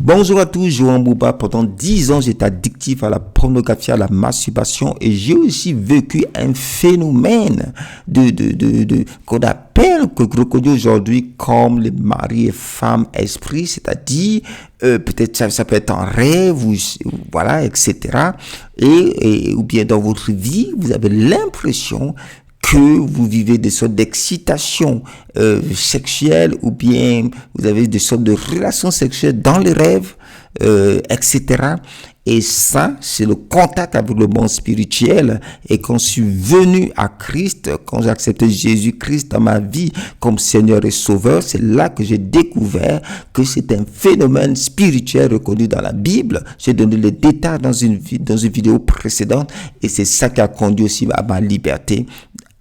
Bonjour à tous, Johan Bouba. Pendant 10 ans, j'étais addictif à la pornographie, à la masturbation et j'ai aussi vécu un phénomène qu'on appelle, que reconnu aujourd'hui comme les maris et femmes esprits, c'est-à-dire peut-être ça peut être un rêve, ou, voilà, etc. Ou bien dans votre vie, vous avez l'impression que vous vivez des sortes d'excitation sexuelle, ou bien vous avez des sortes de relations sexuelles dans les rêves, etc. Et ça, c'est le contact avec le monde spirituel. Et quand je suis venu à Christ, quand j'ai accepté Jésus-Christ dans ma vie comme Seigneur et Sauveur, c'est là que j'ai découvert que c'est un phénomène spirituel reconnu dans la Bible. J'ai donné les détails dans une vidéo précédente et c'est ça qui a conduit aussi à ma liberté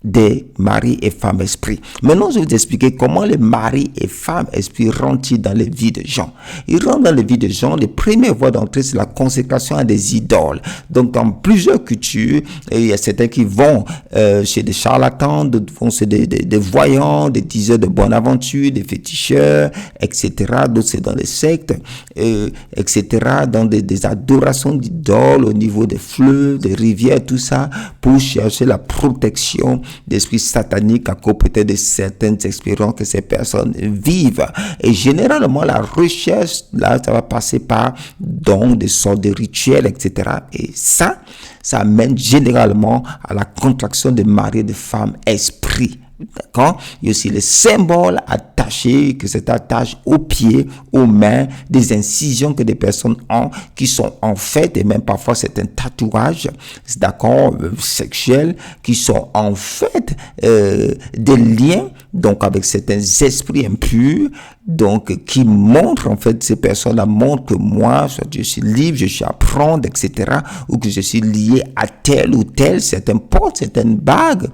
des maris et femmes esprits. Maintenant, je vais vous expliquer comment les maris et femmes esprits rentrent dans les vies de gens. Ils rentrent dans les vies de gens. Les premières voies d'entrée, c'est la consécration à des idoles. Donc, dans plusieurs cultures, il y a certains qui vont chez des charlatans, d'autres vont chez des voyants, des diseurs de bonne aventure, des féticheurs, etc. D'autres, c'est dans les sectes, etc. Dans des adorations d'idoles au niveau des fleuves, des rivières, tout ça, pour chercher la protection d'esprits sataniques à cause peut-être de certaines expériences que ces personnes vivent. Et généralement, la recherche, là, ça va passer par donc des sortes de rituels, etc. Et ça amène généralement à la contraction des maris et des femmes esprits. D'accord? Il y a aussi les symboles attachés, que c'est attaché aux pieds, aux mains, des incisions que des personnes ont, qui sont en fait, et même parfois c'est un tatouage, d'accord, sexuel, qui sont en fait des liens, donc avec certains esprits impurs, donc qui montrent en fait, ces personnes-là montrent que moi, je suis libre, je suis à prendre, etc., ou que je suis lié à tel ou tel, certaines portes, certaines bagues,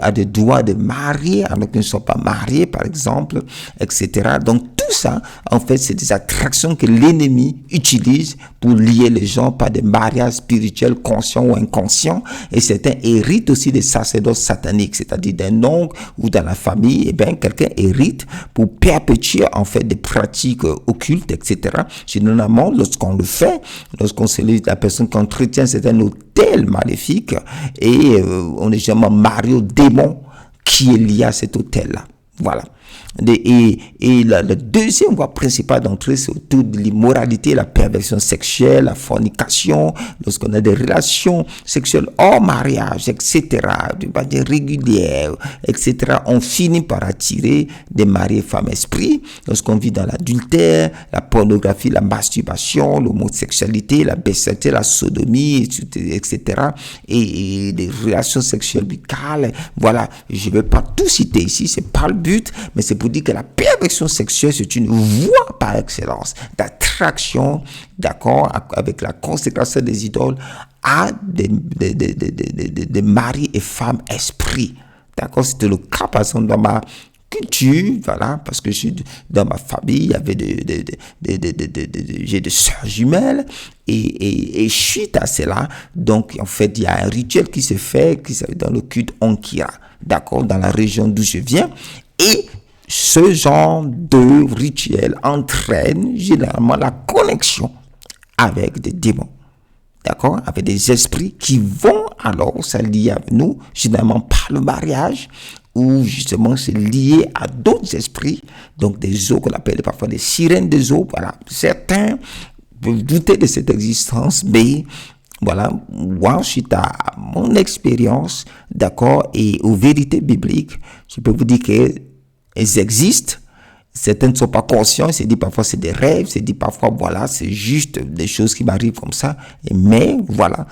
à des doigts de mariés, alors qu'ils ne sont pas mariés, par exemple, etc. Donc, tout ça, en fait, c'est des attractions que l'ennemi utilise pour lier les gens par des mariages spirituels conscients ou inconscients. Et certains héritent aussi des sacerdoces sataniques, c'est-à-dire d'un oncle ou dans la famille, eh bien, quelqu'un hérite pour perpétuer, en fait, des pratiques occultes, etc. Généralement, lorsqu'on le fait, lorsqu'on célèbre la personne qui entretient certains autel maléfique et on est généralement marié au démon qui est lié à cet autel-là. Voilà. Et la deuxième voie principale d'entrée, c'est autour de l'immoralité, la perversion sexuelle, la fornication, lorsqu'on a des relations sexuelles hors mariage, etc., de manière régulière, etc., on finit par attirer des maris et femmes esprits. Lorsqu'on vit dans l'adultère, la pornographie, la masturbation, l'homosexualité, la bestialité, la sodomie, etc., et des relations sexuelles buccales. Voilà, je ne vais pas tout citer ici, c'est pas le but, mais c'est pour dire que la perversion sexuelle, c'est une voie par excellence d'attraction, d'accord, avec la consécration des idoles à des maris et femmes esprits. D'accord, c'était le cas, par exemple, dans ma culture, voilà, parce que dans ma famille, il y avait j'ai des sœurs jumelles, et suite à cela, donc, en fait, il y a un rituel qui se fait, qui s'appelle dans le culte Onkira, d'accord, dans la région d'où je viens, et ce genre de rituel entraîne généralement la connexion avec des démons, d'accord, avec des esprits qui vont alors s'allier avec nous, généralement par le mariage, ou justement c'est lié à d'autres esprits, donc des eaux qu'on appelle parfois des sirènes des eaux. Voilà, certains peuvent douter de cette existence, mais voilà, moi, suite à mon expérience, d'accord, et aux vérités bibliques, je peux vous dire que elles existent. Certains ne sont pas conscients, c'est dit parfois c'est des rêves, c'est dit parfois voilà, c'est juste des choses qui m'arrivent comme ça. Mais voilà,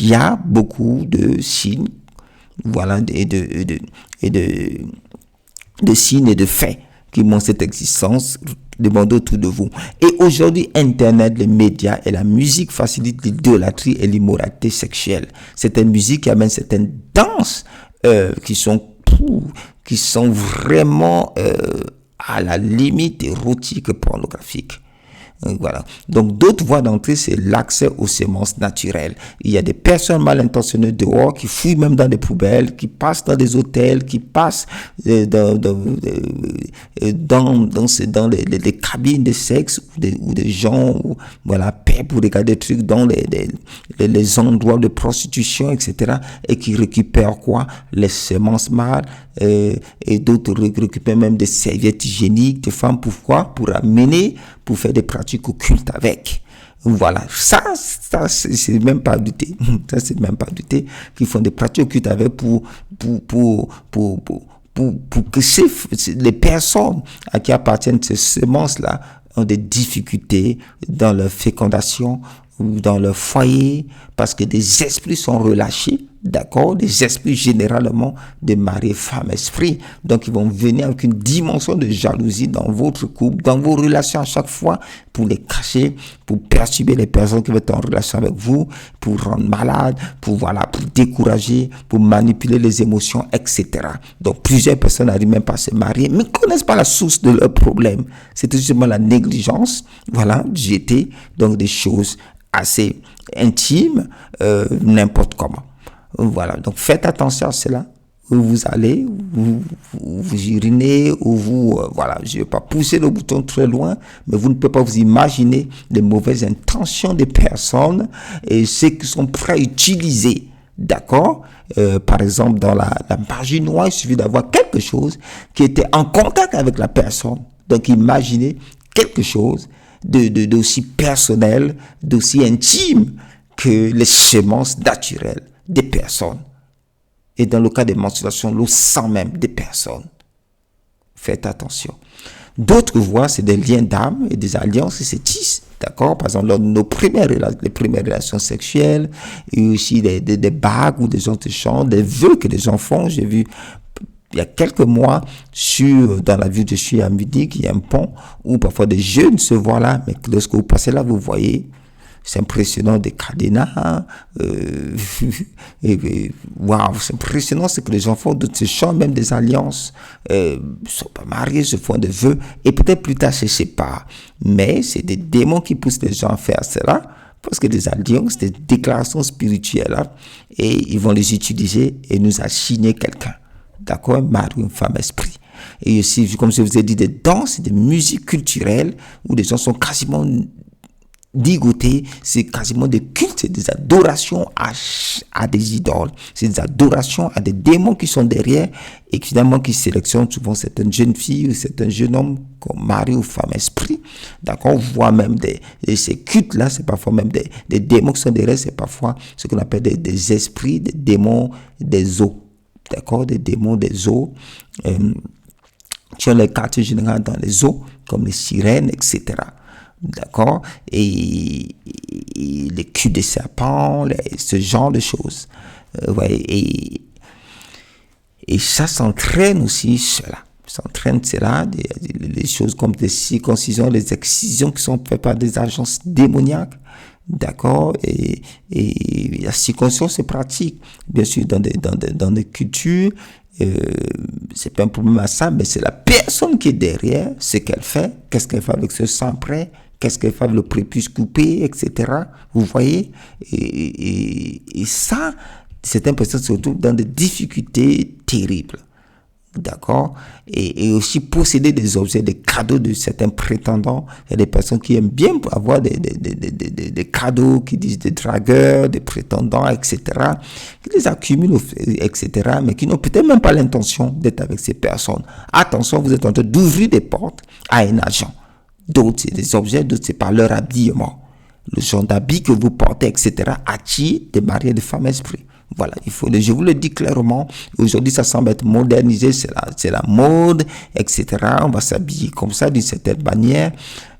il y a beaucoup de signes, voilà, et de signes et de faits qui montrent cette existence. Demandez autour de vous. Et aujourd'hui, Internet, les médias et la musique facilitent l'idolâtrie et l'immoralité sexuelle. C'est une musique qui amène certaines danses qui sont vraiment à la limite érotique et pornographique. Voilà. Donc, d'autres voies d'entrée, c'est l'accès aux semences naturelles. Il y a des personnes mal intentionnées dehors qui fouillent même dans des poubelles, qui passent dans des hôtels, qui passent dans les cabines de sexe ou des gens, voilà, paient pour regarder des trucs dans les endroits de prostitution, etc. et qui récupèrent quoi? Les semences mâles, et d'autres récupèrent même des serviettes hygiéniques de femmes. Pourquoi? Pour faire des pratiques occultes avec. Voilà, ça c'est même pas douter. Ça c'est même pas douter qu'ils font des pratiques occultes avec pour que les personnes à qui appartiennent ces semences-là ont des difficultés dans leur fécondation ou dans leur foyer, parce que des esprits sont relâchés, d'accord, des esprits généralement de mari, femme, esprit. Donc ils vont venir avec une dimension de jalousie dans votre couple, dans vos relations à chaque fois, pour les cacher, pour perturber les personnes qui vont être en relation avec vous, pour rendre malade, pour décourager, pour manipuler les émotions, etc. Donc plusieurs personnes n'arrivent même pas à se marier, mais ne connaissent pas la source de leurs problèmes. C'est tout simplement la négligence, jeter donc des choses assez intimes, n'importe comment. Voilà, donc faites attention à cela. Où vous allez, vous urinez, ou je ne vais pas pousser le bouton très loin, mais vous ne pouvez pas vous imaginer les mauvaises intentions des personnes et ceux qui sont prêts à utiliser, d'accord, par exemple dans la magie noire, il suffit d'avoir quelque chose qui était en contact avec la personne. Donc imaginez quelque chose d'aussi personnel, d'aussi intime que les semences naturelles des personnes. Et dans le cas des menstruations, le sang même des personnes. Faites attention. D'autres voies, c'est des liens d'âme et des alliances qui se tissent. D'accord? Par exemple, lors de les premières relations sexuelles, et aussi des bagues ou des antéchanges, des vœux que les gens font. J'ai vu il y a quelques mois dans la ville de je suis à Munich, il y a un pont où parfois des jeunes se voient là, mais lorsque vous passez là, vous voyez, c'est impressionnant, des cadenas, waouh, c'est impressionnant ce que les gens font, d'autres se chantent même des alliances, sont pas mariés, se font des vœux, et peut-être plus tard se séparent. Mais c'est des démons qui poussent les gens à faire cela, parce que des alliances, des déclarations spirituelles, là, et ils vont les utiliser et nous assigner quelqu'un. D'accord, un mari, une femme, esprit. Et aussi, comme je vous ai dit, des danses, des musiques culturelles où les gens sont quasiment ligotés, c'est quasiment des cultes, c'est des adorations à des idoles, c'est des adorations à des démons qui sont derrière et finalement qui sélectionnent souvent certaines jeunes filles ou certains jeunes hommes comme mari ou femme esprit. D'accord, on voit même ces cultes-là, c'est parfois même des démons qui sont derrière, c'est parfois ce qu'on appelle des esprits, des démons des eaux. D'accord, des démons des eaux, qui ont les quartiers généraux dans les eaux, comme les sirènes, etc. D'accord, et les culs des serpents, ce genre de choses. Et ça s'entraîne aussi cela. Les choses comme des circoncisions, les excisions qui sont faites par des agences démoniaques. D'accord, et la circoncision se pratique bien sûr dans des cultures, c'est pas un problème à ça, mais c'est la personne qui est derrière ce qu'elle fait, qu'est-ce qu'elle fait avec ce sang prêt, qu'est-ce qu'elle fait avec le prépuce coupé, etc. Vous voyez, et ça, certaines personnes se retrouvent dans des difficultés terribles. D'accord, et aussi posséder des objets, des cadeaux de certains prétendants. Il y a des personnes qui aiment bien avoir des cadeaux, qui disent des dragueurs, des prétendants, etc., qui les accumulent, etc., mais qui n'ont peut-être même pas l'intention d'être avec ces personnes. Attention, vous êtes en train d'ouvrir des portes à un agent. D'autres, c'est des objets, d'autres, c'est par leur habillement. Le genre d'habit que vous portez, etc., attire des mariés de femmes esprits. Voilà, je vous le dis clairement, aujourd'hui ça semble être modernisé, c'est la mode, etc. On va s'habiller comme ça d'une certaine manière.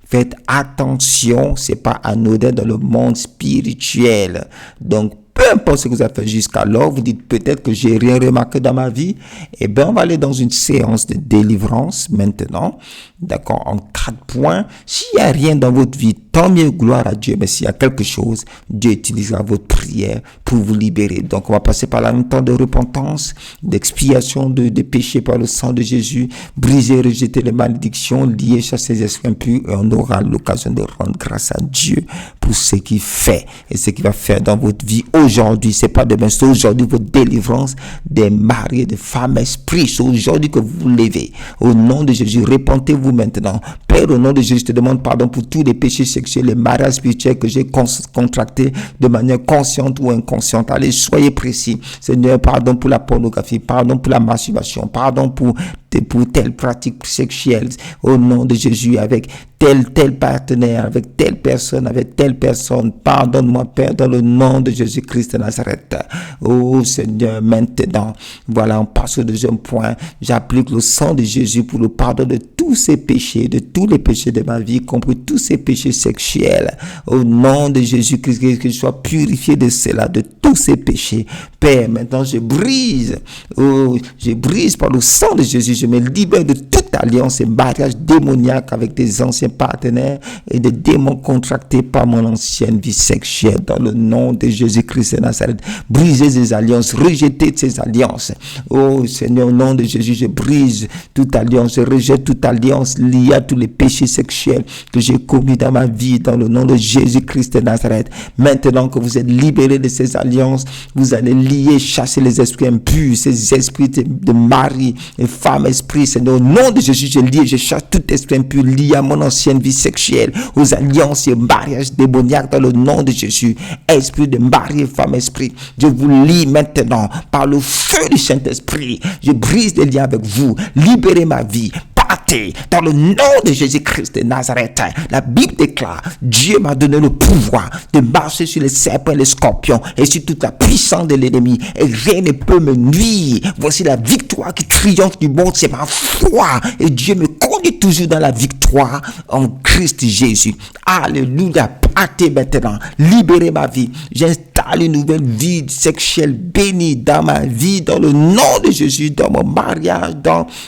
Faites attention, c'est pas anodin dans le monde spirituel. Donc, peu importe ce que vous avez fait jusqu'alors, vous dites peut-être que j'ai rien remarqué dans ma vie. Eh bien, on va aller dans une séance de délivrance maintenant. D'accord, en 4 points. S'il n'y a rien dans votre vie tant mieux, gloire à Dieu. Mais s'il y a quelque chose, Dieu utilisera votre prière pour vous libérer. Donc, on va passer par là un temps de repentance, d'expiation de péché par le sang de Jésus, briser, rejeter les malédictions, lier, chasser les esprits impurs, et on aura l'occasion de rendre grâce à Dieu pour ce qu'il fait et ce qu'il va faire dans votre vie aujourd'hui. C'est pas demain, c'est aujourd'hui votre délivrance des mariés, des femmes esprits. C'est aujourd'hui que vous vous levez. Au nom de Jésus, repentez-vous maintenant. Père, au nom de Jésus, je te demande pardon pour tous les péchés sexuels, les mariages spirituels que j'ai contractés de manière consciente ou inconsciente. Allez, soyez précis. Seigneur, pardon pour la pornographie, pardon pour la masturbation, pardon pour telle pratique sexuelle. Au nom de Jésus, avec tel partenaire, avec telle personne, pardonne-moi, Père, dans le nom de Jésus-Christ de Nazareth. Oh Seigneur, maintenant, voilà, on passe au deuxième point. J'applique le sang de Jésus pour le pardon de tous ces péchés, de tous les péchés de ma vie, compris tous ces péchés sexuels. Au nom de Jésus-Christ, que je sois purifié de cela, de tous ces péchés. Père, maintenant, je brise par le sang de Jésus, je me libère de toute alliance et mariage démoniaque avec des anciens partenaires et des démons contractés par mon ancienne vie sexuelle dans le nom de Jésus-Christ de Nazareth. Brisez ces alliances, rejetez ces alliances. Oh Seigneur, au nom de Jésus, je brise toute alliance, je rejette toute alliance liée à tous les péchés sexuels que j'ai commis dans ma vie dans le nom de Jésus-Christ de Nazareth. Maintenant que vous êtes libérés de ces alliances, vous allez lier, chasser les esprits impurs, ces esprits de mari et femme esprit. Seigneur, au nom de Jésus, je lie, je chasse tout esprit impur lié à mon ancienne vie sexuelle, aux alliances et mariages démoniaques dans le nom de Jésus. Esprit de mari, femme, esprit, je vous lie maintenant par le feu du Saint-Esprit. Je brise les liens avec vous. Libérez ma vie. Dans le nom de Jésus-Christ de Nazareth. La Bible déclare, Dieu m'a donné le pouvoir de marcher sur les serpents et les scorpions et sur toute la puissance de l'ennemi, et rien ne peut me nuire. Voici la victoire qui triomphe du monde, c'est ma foi, et Dieu me conduit toujours dans la victoire en Christ Jésus. Alléluia. Partez maintenant, libérez ma vie. J'installe une nouvelle vie sexuelle bénie dans ma vie, dans le nom de Jésus, dans mon mariage,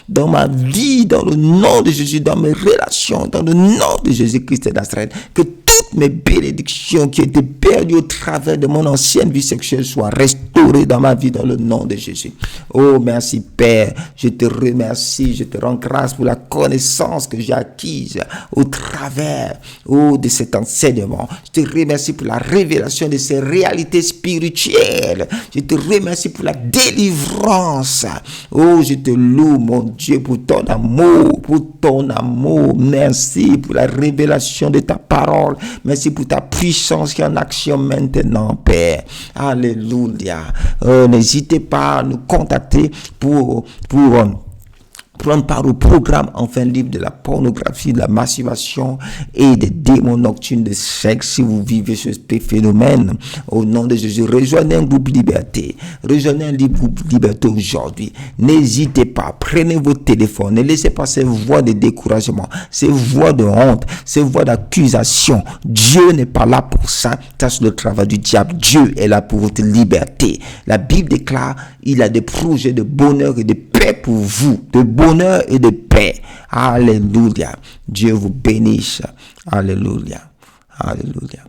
dans ma vie, dans le nom de Jésus, dans mes relations, dans le nom de Jésus-Christ de Nazareth. Que toutes mes bénédictions qui étaient perdues au travers de mon ancienne vie sexuelle soient restaurées dans ma vie, dans le nom de Jésus. Oh, merci Père, je te remercie, je te rends grâce pour la connaissance que j'ai acquise au travers de cet enseignement. Je te remercie pour la révélation de ces réalités spirituelles. Je te remercie pour la délivrance. Oh, je te loue, mon Dieu, pour ton amour, Merci pour la révélation de ta parole. Merci pour ta puissance qui est en action maintenant, Père. Alléluia. N'hésitez pas à nous contacter pour prendre part au programme enfin libre de la pornographie, de la masturbation et des démons nocturnes de sexe. Si vous vivez ce phénomène, au nom de Jésus, rejoignez un groupe Liberté. Rejoignez un groupe Liberté aujourd'hui. N'hésitez pas, prenez votre téléphone, ne laissez pas ces voix de découragement, ces voix de honte, ces voix d'accusation. Dieu n'est pas là pour ça. Ça, c'est le travail du diable. Dieu est là pour votre liberté. La Bible déclare, il a des projets de bonheur et de paix pour vous, de bonheur et de paix. Alléluia. Dieu vous bénisse. Alléluia. Alléluia.